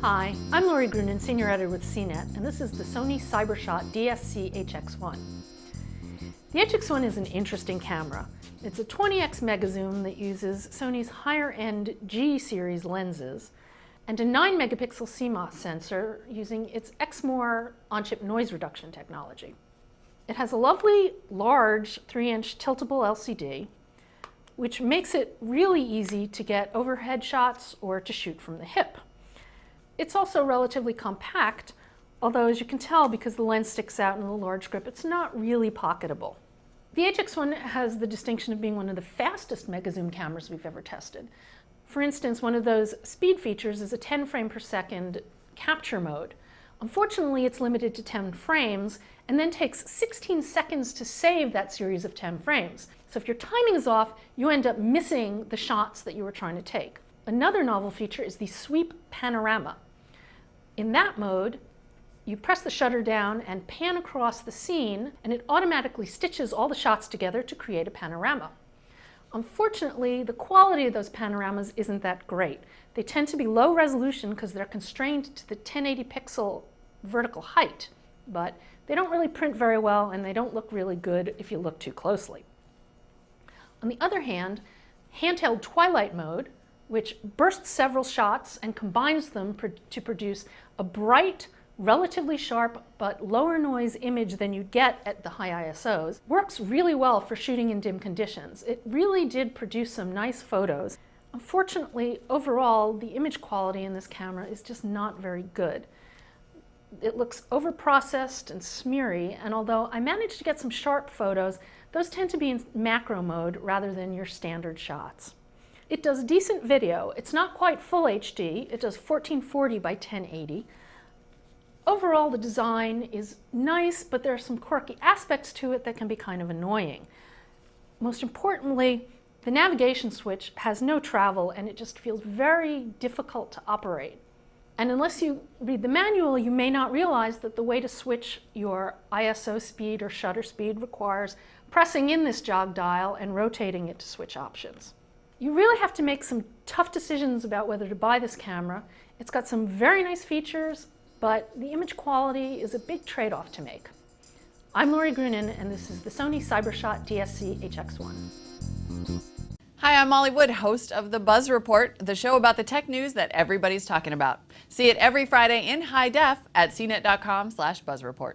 Hi, I'm Lori Grunin, Senior Editor with CNET, and this is the Sony CyberShot DXC-HX1. The HX1 is an interesting camera. It's a 20x megazoom that uses Sony's higher-end G-series lenses and a 9-megapixel CMOS sensor using its Exmor on-chip noise reduction technology. It has a lovely, large 3-inch tiltable LCD, which makes it really easy to get overhead shots or to shoot from the hip. It's also relatively compact, although as you can tell, because the lens sticks out in the large grip, it's not really pocketable. The HX1 has the distinction of being one of the fastest megazoom cameras we've ever tested. For instance, one of those speed features is a 10 frame per second capture mode. Unfortunately, it's limited to 10 frames and then takes 16 seconds to save that series of 10 frames. So if your timing is off, you end up missing the shots that you were trying to take. Another novel feature is the sweep panorama. In that mode, you press the shutter down and pan across the scene, and it automatically stitches all the shots together to create a panorama. Unfortunately, the quality of those panoramas isn't that great. They tend to be low resolution because they're constrained to the 1080 pixel vertical height, but they don't really print very well and they don't look really good if you look too closely. On the other hand, handheld twilight mode, which bursts several shots and combines them to produce a bright, relatively sharp, but lower noise image than you get at the high ISOs, works really well for shooting in dim conditions. It really did produce some nice photos. Unfortunately, overall, the image quality in this camera is just not very good. It looks overprocessed and smeary, and although I managed to get some sharp photos, those tend to be in macro mode rather than your standard shots. It does decent video. It's not quite full HD. It does 1440 by 1080. Overall, the design is nice, but there are some quirky aspects to it that can be kind of annoying. Most importantly, the navigation switch has no travel and it just feels very difficult to operate. And unless you read the manual, you may not realize that the way to switch your ISO speed or shutter speed requires pressing in this jog dial and rotating it to switch options. You really have to make some tough decisions about whether to buy this camera. It's got some very nice features, but the image quality is a big trade-off to make. I'm Lori Grunin, and this is the Sony CyberShot DXC-HX1. Hi, I'm Molly Wood, host of The Buzz Report, the show about the tech news that everybody's talking about. See it every Friday in high def at cnet.com/buzzreport.